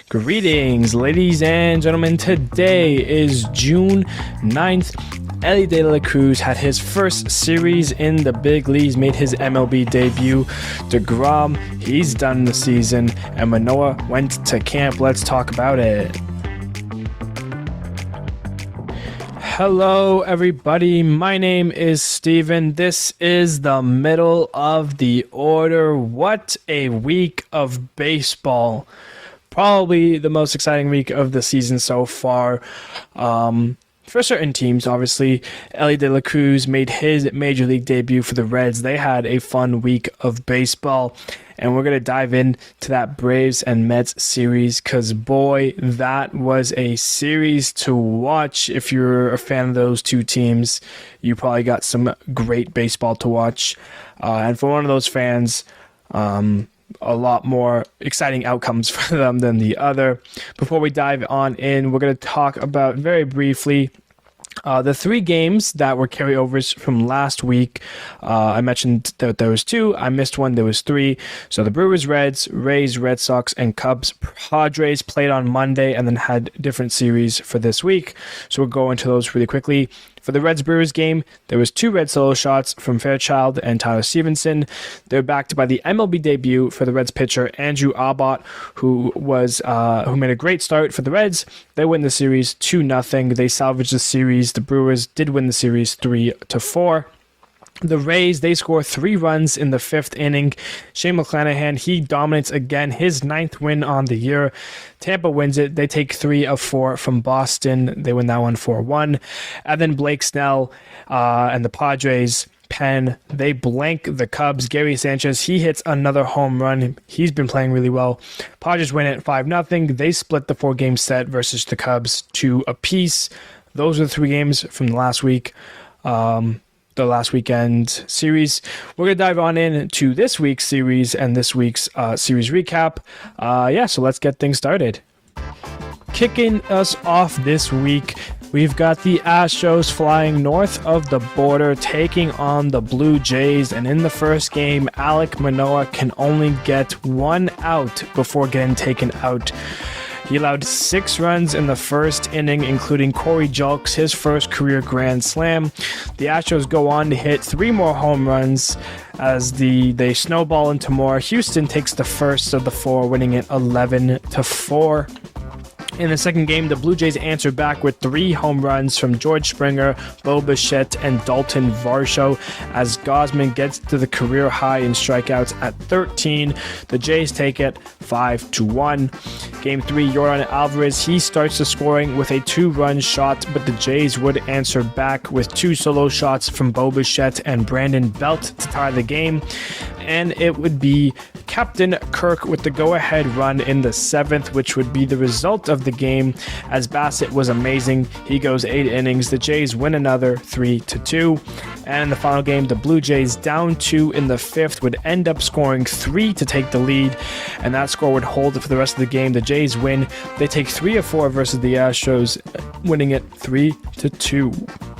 Greetings, ladies and gentlemen. Today is June 9th. Elly De La Cruz had his first series in the big leagues, made his MLB debut. DeGrom, he's done the season, and Manoah went to camp. Let's talk about it. Hello, everybody. My name is Steven. This is the middle of the order. What a week of baseball. Probably the most exciting week of the season so far. For certain teams, obviously, Elly De La Cruz made his major league debut for the Reds. They had a fun week of baseball, and we're going to dive into that Braves and Mets series because, boy, that was a series to watch. If you're a fan of those two teams, you probably got some great baseball to watch. And for one of those fans, a lot more exciting outcomes for them than the other. Before we dive on in, we're going to talk about very briefly the three games that were carryovers from last week. I mentioned that there was two. I missed one. There was three. So the Brewers, Reds, Rays, Red Sox, and Cubs, Padres played on Monday and then had different series for this week. So we'll go into those really quickly. For the Reds-Brewers game, there was two red solo shots from Fairchild and Tyler Stevenson. They're backed by the MLB debut for the Reds pitcher Andrew Abbott, who made a great start for the Reds. They win the series 2-0. They salvaged the series. The Brewers did win the series 3-4. The Rays, they score 3 runs in the 5th inning. Shane McClanahan, he dominates again, his 9th win on the year. Tampa wins it. They take 3 of 4 from Boston. They win that one 4-1. And then Blake Snell and the Padres, Penn, they blank the Cubs. Gary Sanchez, he hits another home run. He's been playing really well. Padres win it 5-0. They split the 4-game set versus the Cubs 2 apiece. Those are the 3 games from the last week. The last weekend series. We're going to dive on into this week's series and this week's series recap. So let's get things started. Kicking us off this week, we've got the Astros flying north of the border, taking on the Blue Jays, and in the first game, Alek Manoah can only get 1 out before getting taken out. He allowed 6 runs in the first inning, including Corey Julks, his first career grand slam. The Astros go on to hit 3 more home runs as they snowball into more. Houston takes the first of the 4, winning it 11-4. In the second game, the Blue Jays answered back with 3 home runs from George Springer, Bo Bichette, and Dalton Varsho as Gausman gets to the career high in strikeouts at 13. The Jays take it 5-1. Game 3, Yordan Alvarez, he starts the scoring with a 2-run shot, but the Jays would answer back with 2 solo shots from Bo Bichette and Brandon Belt to tie the game. And it would be Captain Kirk with the go-ahead run in the 7th, which would be the result of the game, as Bassett was amazing. He goes 8 innings. The Jays win another 3-2. And in the final game, the Blue Jays, down 2 in the 5th, would end up scoring 3 to take the lead, and that score would hold for the rest of the game. The Jays win. They take 3 of 4 versus the Astros, winning it 3-2.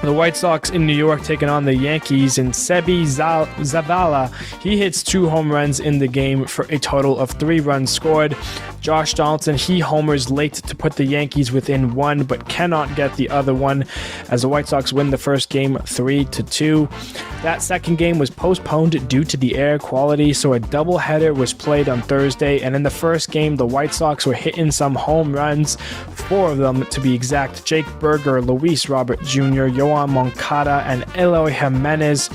The White Sox in New York taking on the Yankees, and Sebi Zavala, he hits 2 home runs in the game for a total of 3 runs scored. Josh Donaldson, he homers late to put the Yankees within 1, but cannot get the other one as the White Sox win the first game 3-2. That second game was postponed due to the air quality, so a doubleheader was played on Thursday, and in the first game, the White Sox were hitting some home runs, 4 of them to be exact. Jake Berger, Luis Robert Jr., Yoan Moncada, and Eloy Jimenez.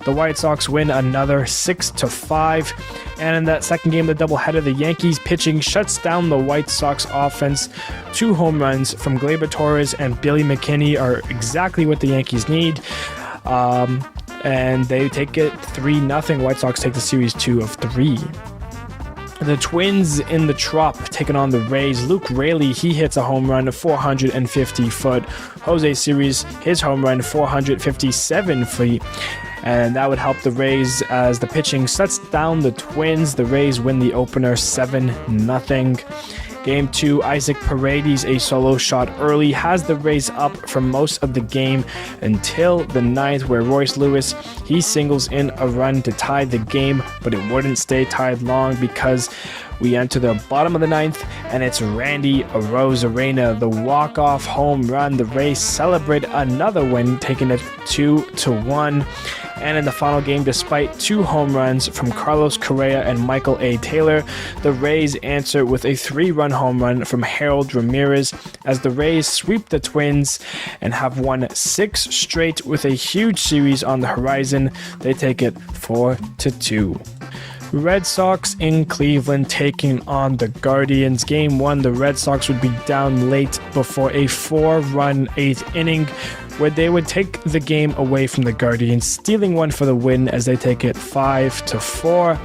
The White Sox win another 6-5. And in that second game of the doubleheader, the Yankees pitching shuts down the White Sox offense. 2 home runs from Gleyber Torres and Billy McKinney are exactly what the Yankees need. And they take it 3-0. White Sox take the series 2 of 3. The Twins in the Trop taking on the Rays. Luke Raley, he hits a home run, 450 foot. Jose Sirius, his home run, 457 feet. And that would help the Rays as the pitching shuts down the Twins. The Rays win the opener 7-0. Game 2, Isaac Paredes, a solo shot early, has the Rays up for most of the game until the 9th, where Royce Lewis, he singles in a run to tie the game, but it wouldn't stay tied long because we enter the bottom of the 9th, and it's Randy Arozarena, the walk-off home run. The Rays celebrate another win, taking it 2-1. And in the final game, despite 2 home runs from Carlos Correa and Michael A. Taylor, the Rays answer with a 3-run home run from Harold Ramirez as the Rays sweep the Twins and have won 6 straight with a huge series on the horizon. They take it 4-2. Red Sox in Cleveland taking on the Guardians. Game 1, the Red Sox would be down late before a 4-run 8th inning, where they would take the game away from the Guardians, stealing one for the win as they take it 5-4.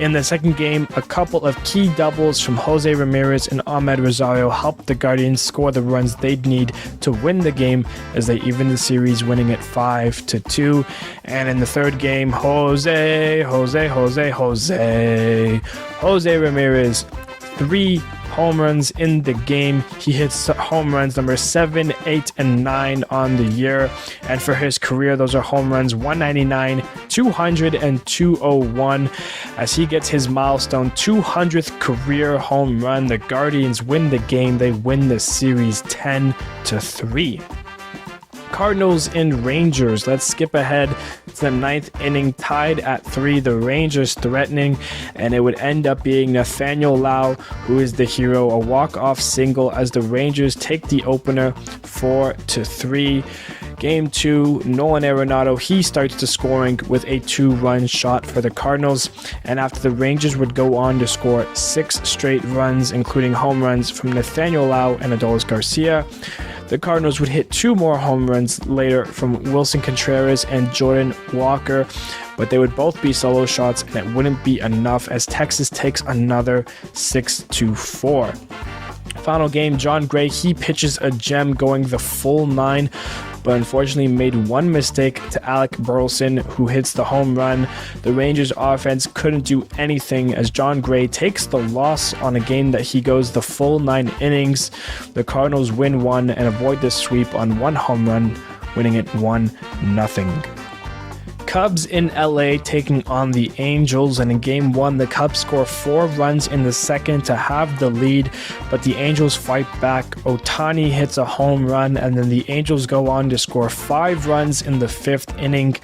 In the second game, a couple of key doubles from Jose Ramirez and Ahmed Rosario helped the Guardians score the runs they'd need to win the game as they even the series, winning it 5-2. And in the third game, Jose Ramirez, 3 home runs in the game. He hits home runs number 7, 8, and 9 on the year. And for his career, those are home runs 199, 200, and 201. As he gets his milestone 200th career home run, the Guardians win the game. They win the series 10-3. Cardinals and Rangers. Let's skip ahead to the 9th inning, tied at 3. The Rangers threatening, and it would end up being Nathaniel Lau who is the hero. A walk-off single as the Rangers take the opener 4-3. Game 2, Nolan Arenado, he starts the scoring with a 2-run shot for the Cardinals, and after the Rangers would go on to score 6 straight runs, including home runs from Nathaniel Lau and Adolis Garcia, the Cardinals would hit 2 more home runs later from Wilson Contreras and Jordan Walker, but they would both be solo shots, and it wouldn't be enough as Texas takes another 6-4. Final game, John Gray, he pitches a gem going the full 9, but unfortunately made one mistake to Alec Burleson, who hits the home run. The Rangers offense couldn't do anything as John Gray takes the loss on a game that he goes the full 9 innings. The Cardinals win 1 and avoid the sweep on 1 home run, winning it 1-0. Cubs in LA taking on the Angels, and in game 1 the Cubs score 4 runs in the second to have the lead, but the Angels fight back. Ohtani hits a home run, and then the Angels go on to score 5 runs in the 5th inning.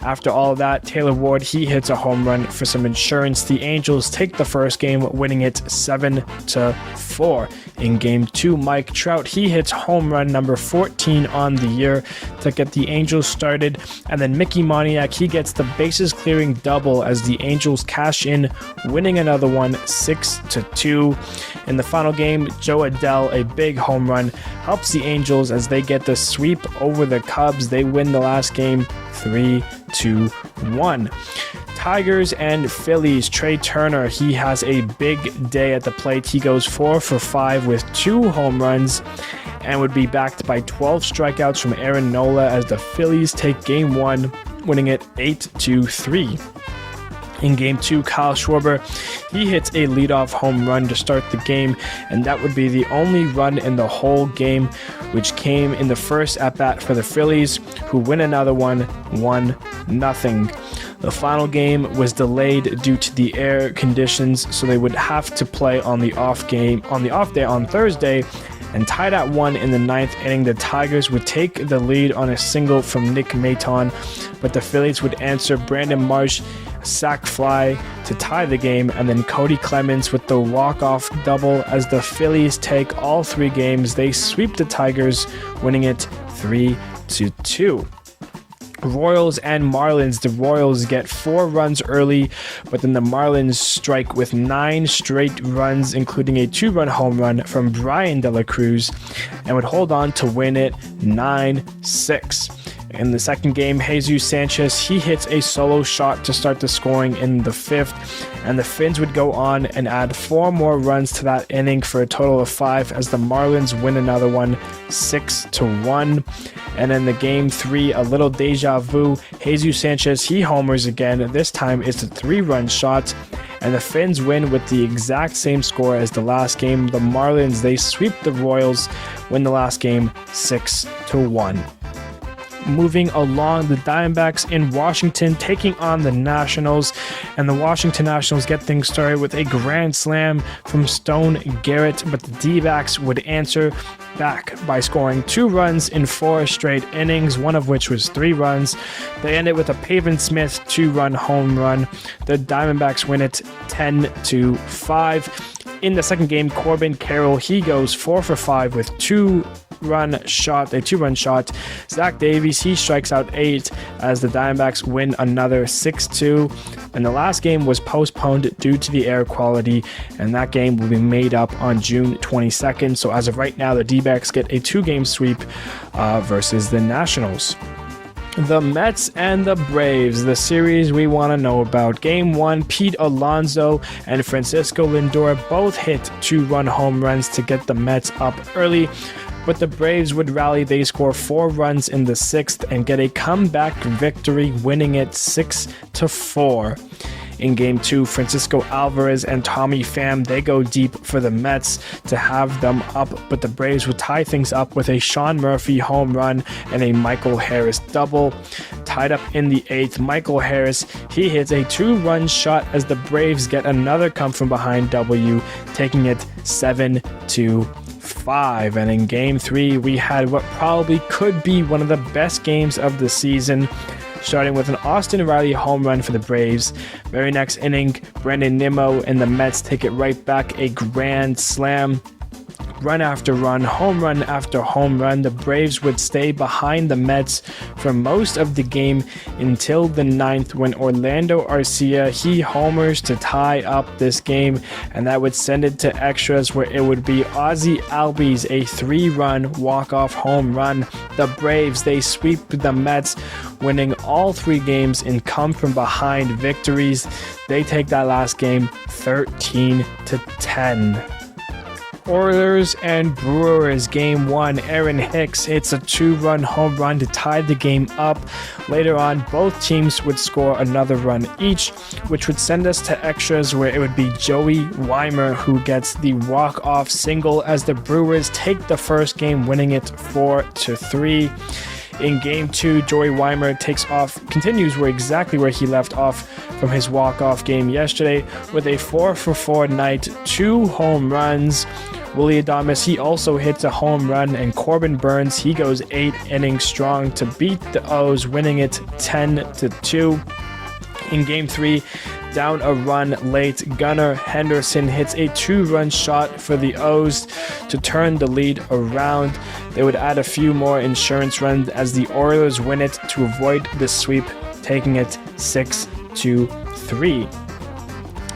After all of that, Taylor Ward, he hits a home run for some insurance. The Angels take the first game, winning it 7-4. In game 2, Mike Trout, he hits home run number 14 on the year to get the Angels started. And then Mickey Moniak, he gets the bases clearing double as the Angels cash in, winning another one 6-2. In the final game, Joe Adell, a big home run, helps the Angels as they get the sweep over the Cubs. They win the last game 3-1. Tigers and Phillies, Trey Turner, he has a big day at the plate. He goes 4 for 5 with 2 home runs and would be backed by 12 strikeouts from Aaron Nola as the Phillies take game 1, winning it 8-3. In game 2, Kyle Schwarber, he hits a leadoff home run to start the game, and that would be the only run in the whole game, which came in the first at-bat for the Phillies, who win another one, 1-0. The final game was delayed due to the air conditions, so they would have to play on the off day on Thursday. And tied at 1 in the 9th inning, the Tigers would take the lead on a single from Nick Maton, but the Phillies would answer Brandon Marsh a sac fly to tie the game, and then Cody Clemens with the walk-off double as the Phillies take all 3 games. They sweep the Tigers, winning it 3-2. Royals and Marlins. The Royals get 4 runs early, but then the Marlins strike with 9 straight runs, including a 2-run home run from Elly De La Cruz, and would hold on to win it 9-6. In the second game, Jesus Sanchez, he hits a solo shot to start the scoring in the 5th, and the Finns would go on and add 4 more runs to that inning for a total of 5 as the Marlins win another one 6-1. And in the game 3, a little deja vu, Jesus Sanchez, he homers again. This time it's a 3-run shot, and the Finns win with the exact same score as the last game. The Marlins, they sweep the Royals, win the last game 6-1. Moving along, the Diamondbacks in Washington taking on the Nationals, and the Washington Nationals get things started with a grand slam from Stone Garrett, but the D-backs would answer back by scoring 2 runs in 4 straight innings, one of which was 3 runs. They ended with a Pavin Smith 2-run home run. The Diamondbacks win it 10-5. In the second game, Corbin Carroll, he goes 4 for 5 with a 2-run shot. Zach Davies, he strikes out 8 as the Diamondbacks win another 6-2. And the last game was postponed due to the air quality, and that game will be made up on June 22nd. So as of right now, the D-backs get a 2-game sweep versus the Nationals. The Mets and the Braves, the series we want to know about. Game 1, Pete Alonso and Francisco Lindor both hit 2-run home runs to get the Mets up early, but the Braves would rally. They score 4 runs in the 6th and get a comeback victory, winning it 6-4. In Game 2, Francisco Alvarez and Tommy Pham, they go deep for the Mets to have them up, but the Braves would tie things up with a Sean Murphy home run and a Michael Harris double. Tied up in the 8th, Michael Harris, he hits a 2-run shot as the Braves get another come from behind W, taking it 7-5. And in Game 3, we had what probably could be one of the best games of the season, starting with an Austin Riley home run for the Braves. Very next inning, Brandon Nimmo and the Mets take it right back, a grand slam. Run after run, home run after home run. The Braves would stay behind the Mets for most of the game until the 9th, when Orlando Arcia, he homers to tie up this game, and that would send it to extras, where it would be Ozzie Albies, a 3-run walk-off home run. The Braves, they sweep the Mets, winning all 3 games in come-from-behind victories. They take that last game 13-10. Oilers and Brewers, Game 1, Aaron Hicks hits a 2-run home run to tie the game up. Later on, both teams would score another run each, which would send us to extras, where it would be Joey Weimer who gets the walk-off single as the Brewers take the first game, winning it 4-3. In Game 2, Joey Weimer continues exactly where he left off from his walk-off game yesterday with a 4-for-4 night, 2 home runs. Willy Adames, he also hits a home run, and Corbin Burns, he goes 8 innings strong to beat the O's, winning it 10-2. In Game 3, down a run late, Gunnar Henderson hits a 2-run shot for the O's to turn the lead around. They would add a few more insurance runs as the Oilers win it to avoid the sweep, taking it 6-3.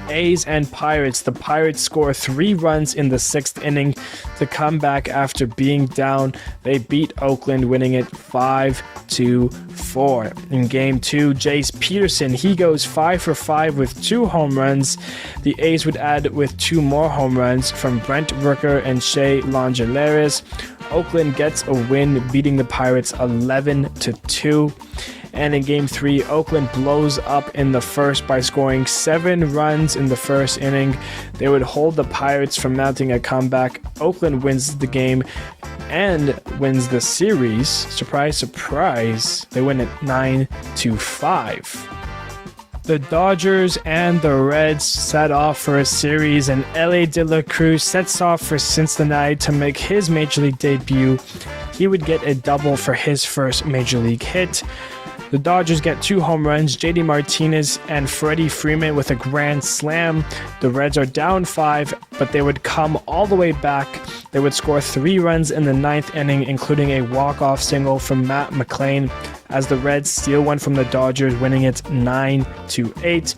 A's and Pirates. The Pirates score 3 runs in the 6th inning to come back after being down. They beat Oakland, winning it 5-4. In Game 2, Jace Peterson, he goes 5 for 5 with 2 home runs. The A's would add with 2 more home runs from Brent Rooker and Shea Langeliers. Oakland gets a win, beating the Pirates 11-2. And in Game 3, Oakland blows up in the first by scoring 7 runs in the first inning. They would hold the Pirates from mounting a comeback. Oakland wins the game and wins the series. Surprise, surprise. They win it 9-5. The Dodgers and the Reds set off for a series, and Elly De La Cruz sets off for Cincinnati to make his Major League debut. He would get a double for his first Major League hit. The Dodgers get 2 home runs, JD Martinez and Freddie Freeman with a grand slam. The Reds are down 5, but they would come all the way back. They would score 3 runs in the 9th inning, including a walk-off single from Matt McLain, as the Reds steal one from the Dodgers, winning it 9-8.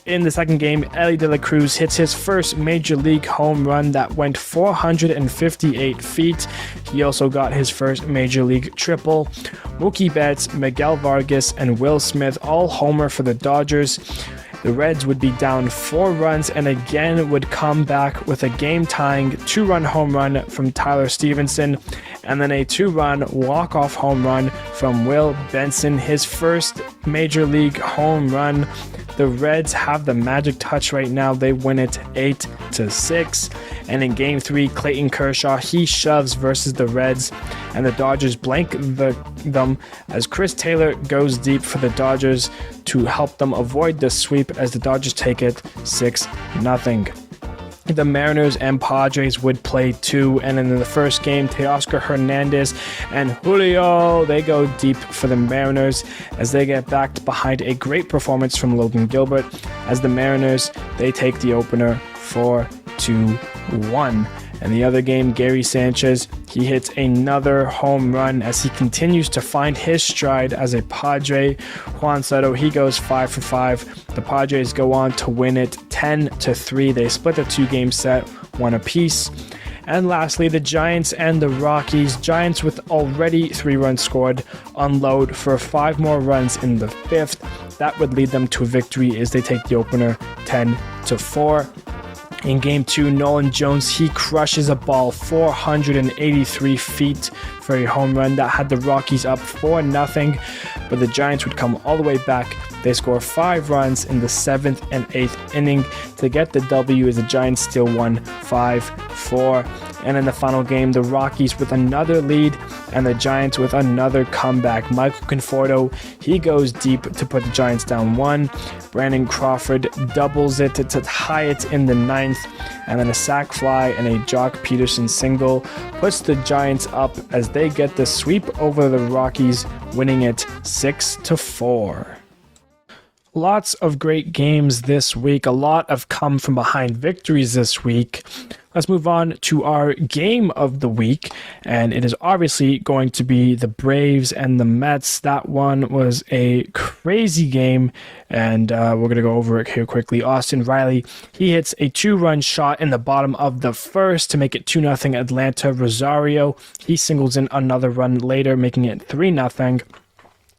In the second game, Elly De La Cruz hits his first Major League home run that went 458 feet. He also got his first Major League triple. Mookie Betts, Miguel Vargas, and Will Smith all homer for the Dodgers. The Reds would be down 4 runs and again would come back with a game-tying 2-run home run from Tyler Stevenson, and then a 2-run walk-off home run from Will Benson, his first Major League home run. The Reds have the magic touch right now. They win it 8-6. And in Game 3, Clayton Kershaw, he shoves versus the Reds, and the Dodgers blank them as Chris Taylor goes deep for the Dodgers to help them avoid the sweep as the Dodgers take it 6-0. The Mariners and Padres would play too, and in the first game, Teoscar Hernandez and Julio, they go deep for the Mariners as they get backed behind a great performance from Logan Gilbert as the Mariners, they take the opener 4-1. In the other game, Gary Sanchez, he hits another home run as he continues to find his stride as a Padre. Juan Soto, he goes 5 for 5. The Padres go on to win it 10-3. They split the 2-game set, one apiece. And lastly, the Giants and the Rockies. Giants with already 3 runs scored unload for 5 more runs in the 5th. That would lead them to a victory as they take the opener 10-4. In Game 2, Nolan Jones, he crushes a ball 483 feet for a home run that had the Rockies up 4-0, but the Giants would come all the way back. They score 5 runs in the 7th and 8th inning to get the W as the Giants still won 5-4. And in the final game, the Rockies with another lead and the Giants with another comeback. Michael Conforto, he goes deep to put the Giants down 1. Brandon Crawford doubles it to tie it in the 9th. And then a sac fly and a Jock Peterson single puts the Giants up as they get the sweep over the Rockies, winning it 6-4. Lots of great games this week. A lot have come from behind victories this week. Let's move on to our game of the week, and it is obviously going to be the Braves and the Mets. That one was a crazy game, and we're going to go over it here quickly. Austin Riley, he hits a 2-run shot in the bottom of the first to make it 2-0 Atlanta. Rosario, he singles in another run later, making it 3-0.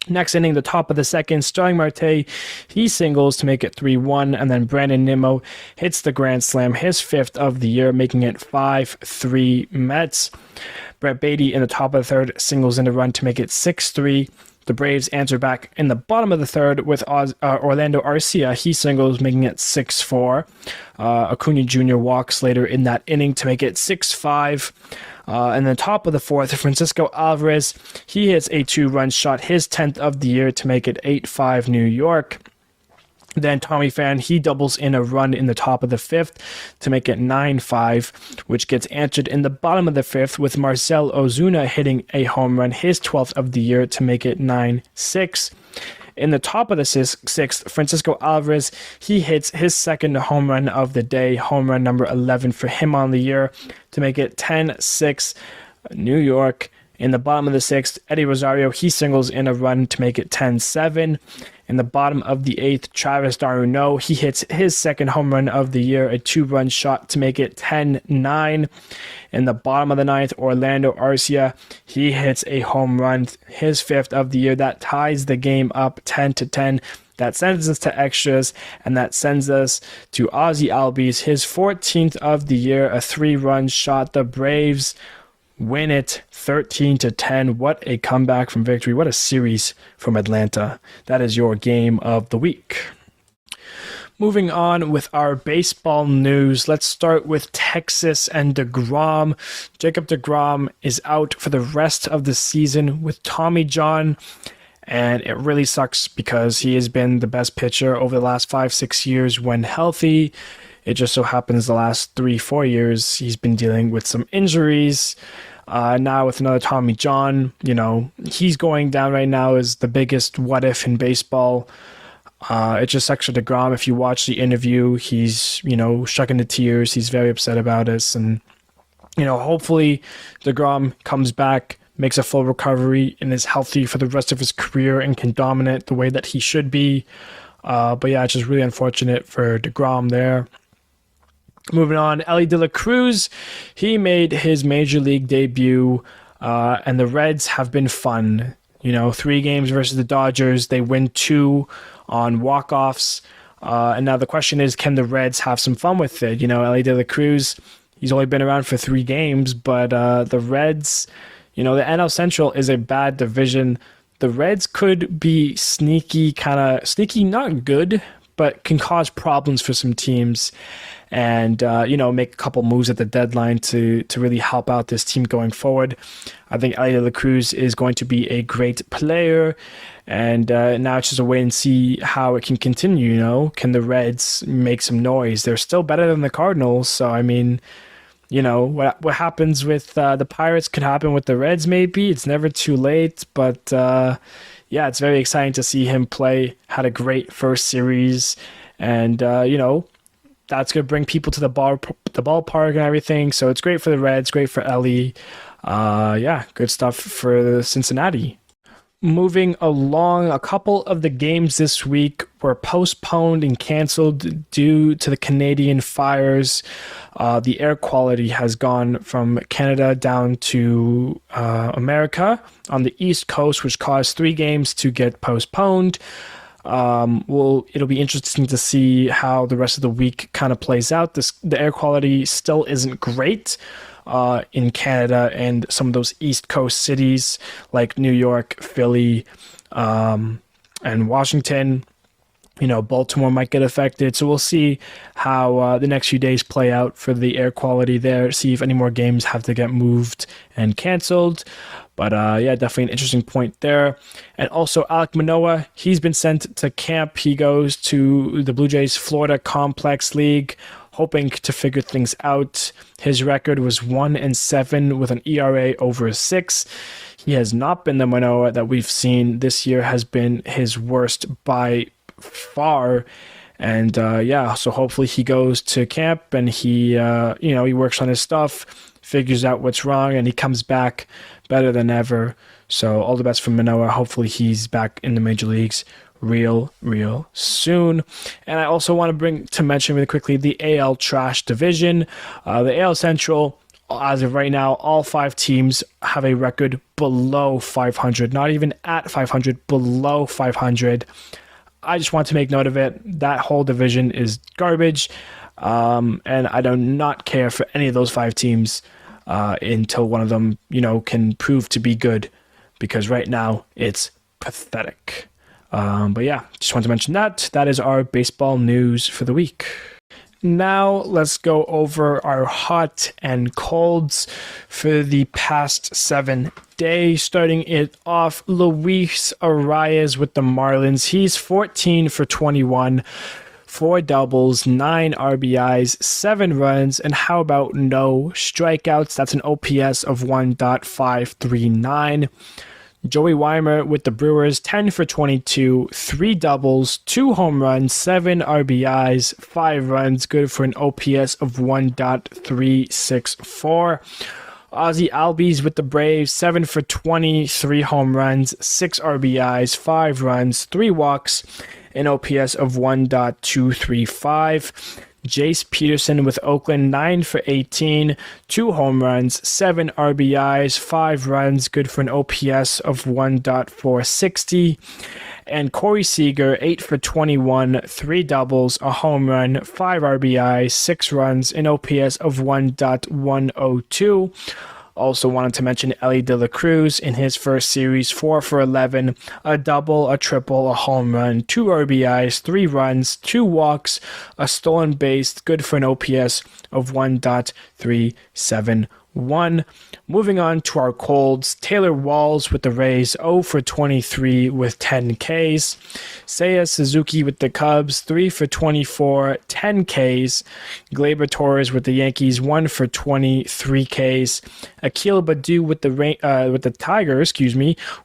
Next inning, the top of the second, Starling Marte, he singles to make it 3-1, and then Brandon Nimmo hits the grand slam, his 5th of the year, making it 5-3 Mets. Brett Beatty in the top of the third singles in a run to make it 6-3. The Braves answer back in the bottom of the third with Orlando Arcia. He singles, making it 6-4. Acuna Jr. walks later in that inning to make it 6-5. And then top of the fourth, Francisco Alvarez, he hits a 2-run shot, his 10th of the year to make it 8-5 New York. Then Tommy Pham, he doubles in a run in the top of the 5th to make it 9-5, which gets answered in the bottom of the 5th with Marcell Ozuna hitting a home run, his 12th of the year to make it 9-6. In the top of the 6th, Francisco Alvarez, he hits his 2nd home run of the day, home run number 11 for him on the year to make it 10-6 New York. In the bottom of the 6th, Eddie Rosario, he singles in a run to make it 10-7. In the bottom of the 8th, Travis d'Arnaud, he hits his 2nd home run of the year, a 2-run shot to make it 10-9. In the bottom of the 9th, Orlando Arcia, he hits a home run, his 5th of the year. That ties the game up 10-10. That sends us to extras, and that sends us to Ozzie Albies, his 14th of the year, a 3-run shot. The Braves win it 13-10. What a comeback from victory. What a series from Atlanta. That is your game of the week. Moving on with our baseball news, let's start with Texas and DeGrom. Jacob DeGrom is out for the rest of the season with Tommy John, and it really sucks because he has been the best pitcher over the last 5-6 years when healthy. It just so happens the last 3-4 years he's been dealing with some injuries. Now with another Tommy John, he's going down right now as the biggest what if in baseball. It just sucks for DeGrom. If you watch the interview, he's, shucking the tears. He's very upset about this. And, hopefully DeGrom comes back, makes a full recovery, and is healthy for the rest of his career and can dominate the way that he should be. But yeah, it's just really unfortunate for DeGrom there. Moving on, Elly De La Cruz, he made his major league debut, and the Reds have been fun. 3 games versus the Dodgers. They win 2 on walk-offs. And now the question is, can the Reds have some fun with it? Elly De La Cruz, he's only been around for 3 games, but the Reds, the NL Central is a bad division. The Reds could be sneaky, not good, but can cause problems for some teams. And, make a couple moves at the deadline to really help out this team going forward. I think Elly De La Cruz is going to be a great player. And now it's just a wait and see how it can continue, Can the Reds make some noise? They're still better than the Cardinals. So, I mean, what happens with the Pirates could happen with the Reds maybe. It's never too late. But, it's very exciting to see him play. Had a great first series. And, that's going to bring people to the ballpark and everything. So it's great for the Reds, great for Elly. Good stuff for Cincinnati. Moving along, a couple of the games this week were postponed and canceled due to the Canadian fires. The air quality has gone from Canada down to America on the East Coast, which caused 3 games to get postponed. It'll be interesting to see how the rest of the week kind of plays out. The air quality still isn't great in Canada and some of those East Coast cities like New York, Philly, and Washington. Baltimore might get affected. So we'll see how the next few days play out for the air quality there, see if any more games have to get moved and canceled. But definitely an interesting point there. And also Alek Manoah, he's been sent to camp. He goes to the Blue Jays Florida Complex League, hoping to figure things out. His record was 1-7 with an ERA over 6. He has not been the Manoah that we've seen. This year has been his worst by far. And so hopefully he goes to camp and he works on his stuff, figures out what's wrong, and he comes back better than ever. So all the best for Manoah. Hopefully he's back in the major leagues real soon. And I also want to mention really quickly the AL Trash Division. The AL Central, as of right now, all 5 teams have a record below 500, not even at 500, below 500. I just want to make note of it. That whole division is garbage. And I do not care for any of those 5 teams until one of them, can prove to be good, because right now it's pathetic. Just want to mention that. That is our baseball news for the week. Now let's go over our hot and colds for the past 7 days. Starting it off, Luis Arias with the Marlins. He's 14 for 21. 4 doubles, 9 RBIs, 7 runs, and how about no strikeouts? That's an OPS of 1.539. Joey Weimer with the Brewers, 10 for 22, 3 doubles, 2 home runs, 7 RBIs, 5 runs, good for an OPS of 1.364. Ozzie Albies with the Braves, 7 for 20, 3 home runs, 6 RBIs, 5 runs, 3 walks, an OPS of 1.235. Jace Peterson with Oakland, 9 for 18, 2 home runs, 7 RBIs, 5 runs, good for an OPS of 1.460. And Corey Seager, 8 for 21, 3 doubles, a home run, 5 RBIs, 6 runs, an OPS of 1.102. Also wanted to mention Elly De La Cruz in his first series, 4 for 11, a double, a triple, a home run, 2 RBIs, 3 runs, 2 walks, a stolen base, good for an OPS of 1.371. Moving on to our colds, Taylor Walls with the Rays, 0 for 23 with 10 Ks. Seiya Suzuki with the Cubs, 3 for 24, 10 Ks. Gleyber Torres with the Yankees, 1 for 23 Ks. Akil Baddoo with the Tigers,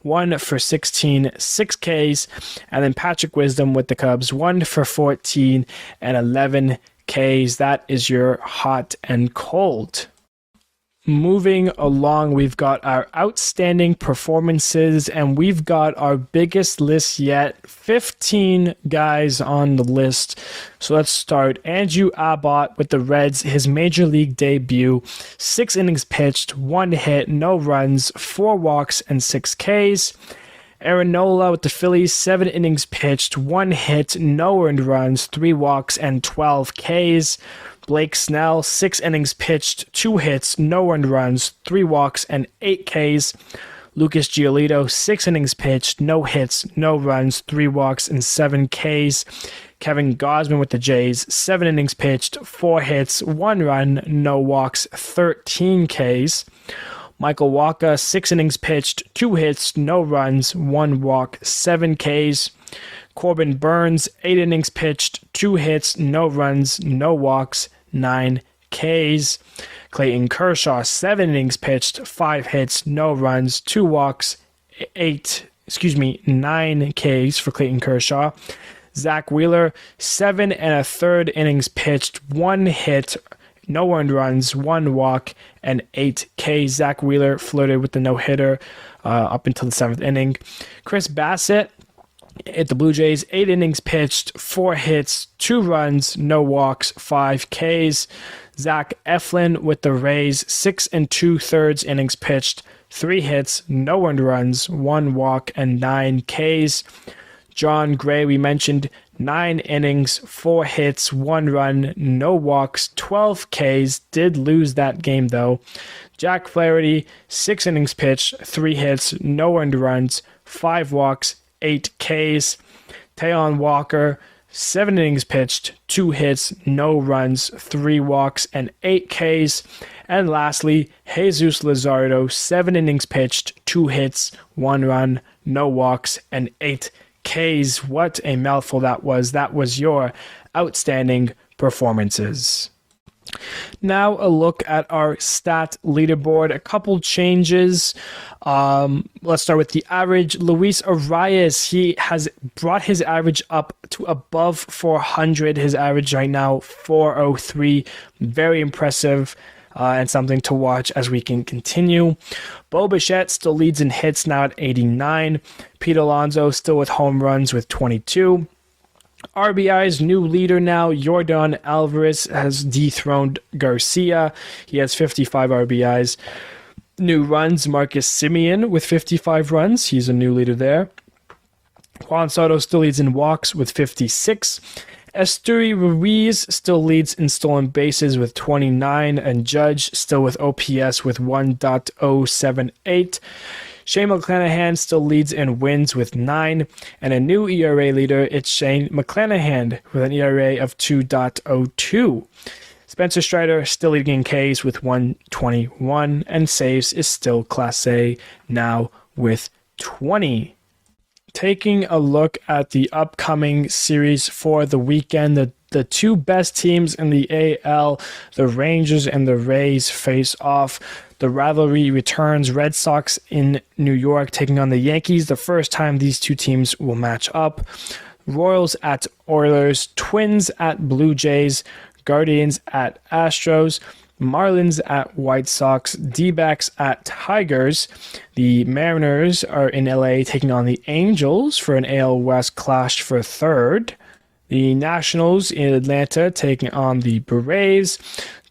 1 for 16, 6 Ks. And then Patrick Wisdom with the Cubs, 1 for 14 and 11 Ks. That is your hot and cold. Moving along, we've got our outstanding performances, and we've got our biggest list yet. 15 guys on the list. So let's start. Andrew Abbott with the Reds, his major league debut. 6 innings pitched, 1 hit, no runs, 4 walks, and 6 Ks. Aaron Nola with the Phillies, 7 innings pitched, 1 hit, no earned runs, 3 walks, and 12 Ks. Blake Snell, 6 innings pitched, 2 hits, no earned runs, 3 walks, and 8 Ks. Lucas Giolito, 6 innings pitched, no hits, no runs, 3 walks, and 7 Ks. Kevin Gausman with the Jays, 7 innings pitched, 4 hits, 1 run, no walks, 13 Ks. Michael Wacha, 6 innings pitched, 2 hits, no runs, 1 walk, 7 Ks. Corbin Burns, 8 innings pitched, 2 hits, no runs, no walks, 9 Ks. Clayton Kershaw, 7 innings pitched, 5 hits, no runs, 2 walks, 9 Ks for Clayton Kershaw. Zach Wheeler, 7 1/3 innings pitched, 1 hit, no earned runs, 1 walk, and 8 Ks. Zach Wheeler flirted with the no-hitter up until the 7th inning. Chris Bassett at the Blue Jays, 8 innings pitched, 4 hits, 2 runs, no walks, 5 Ks. Zach Eflin with the Rays, 6 2/3 innings pitched, 3 hits, no earned runs, 1 walk, and 9 Ks. John Gray, we mentioned, 9 innings, 4 hits, 1 run, no walks, 12 Ks. Did lose that game, though. Jack Flaherty, 6 innings pitched, 3 hits, no earned runs, 5 walks, 8 Ks. Taijuan Walker, 7 innings pitched, 2 hits, no runs, 3 walks, and 8 Ks. And lastly, Jesus Luzardo, 7 innings pitched, 2 hits, 1 run, no walks, and 8 Ks. What a mouthful that was. That was your outstanding performances. Now a look at our stat leaderboard. A couple changes. Let's start with the average. Luis Arias, he has brought his average up to above 400. His average right now, 403. Very impressive. And something to watch as we can continue. Bo Bichette still leads in hits now at 89. Pete Alonso still with home runs with 22. RBI's new leader now, Yordan Alvarez, has dethroned Garcia. He has 55 RBIs. New runs, Marcus Semien with 55 runs. He's a new leader there. Juan Soto still leads in walks with 56. Esteury Ruiz still leads in stolen bases with 29, and Judge still with OPS with 1.078. Shane McClanahan still leads in wins with 9, and a new ERA leader, it's Shane McClanahan with an ERA of 2.02. Spencer Strider still leading in Ks with 121, and saves is still Class A now with 20. Taking a look at the upcoming series for the weekend, the two best teams in the AL, the Rangers and the Rays, face off. The rivalry returns. Red Sox in New York taking on the Yankees. The first time these two teams will match up. Royals at Oilers, Twins at Blue Jays, Guardians at Astros, Marlins at White Sox, D-backs at Tigers. The Mariners are in LA taking on the Angels for an AL West clash for third. The Nationals in Atlanta taking on the Braves.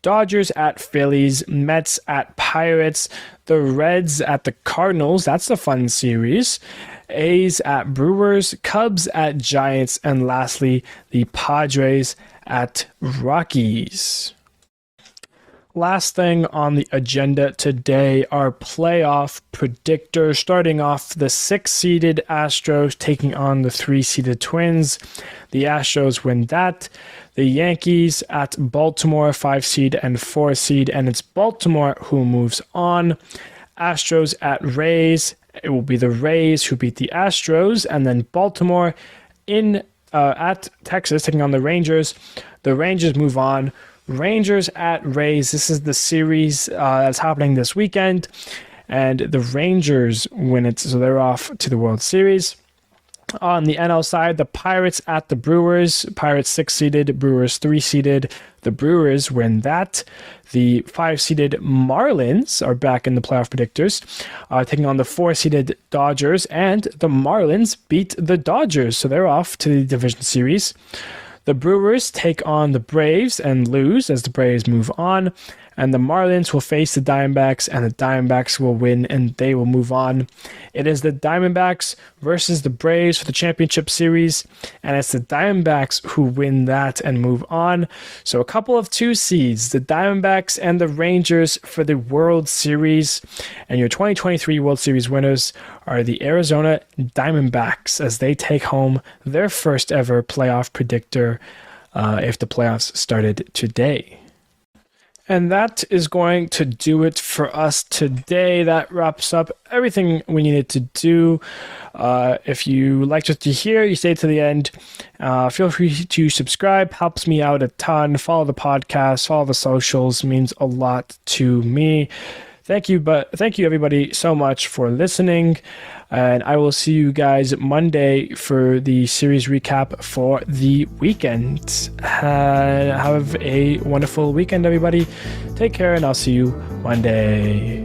Dodgers at Phillies, Mets at Pirates, the Reds at the Cardinals. That's a fun series. A's at Brewers, Cubs at Giants, and lastly, the Padres at Rockies. Last thing on the agenda today, our playoff predictor. Starting off, the 6-seeded Astros taking on the 3-seeded Twins. The Astros win that. The Yankees at Baltimore, 5-seed and 4-seed, and it's Baltimore who moves on. Astros at Rays. It will be the Rays who beat the Astros, and then Baltimore at Texas taking on the Rangers. The Rangers move on. Rangers at Rays. This is the series that's happening this weekend, and the Rangers win it, so they're off to the World Series. On the NL side, the Pirates at the Brewers. Pirates 6-seeded, Brewers 3-seeded. The Brewers win that. The 5-seeded Marlins are back in the playoff predictors, taking on the 4-seeded Dodgers, and the Marlins beat the Dodgers, so they're off to the division series. The Brewers take on the Braves and lose as the Braves move on. and the Marlins will face the Diamondbacks, and the Diamondbacks will win, and they will move on. It is the Diamondbacks versus the Braves for the championship series, and it's the Diamondbacks who win that and move on. So a couple of 2 seeds, the Diamondbacks and the Rangers for the World Series, and your 2023 World Series winners are the Arizona Diamondbacks as they take home their first ever playoff predictor if the playoffs started today. And that is going to do it for us today. That wraps up everything we needed to do. If you liked what you hear, you stay to the end. Feel free to subscribe. Helps me out a ton. Follow the podcast. Follow the socials. Means a lot to me. Thank you everybody so much for listening. And I will see you guys Monday for the series recap for the weekend. Have a wonderful weekend, everybody. Take care, and I'll see you Monday.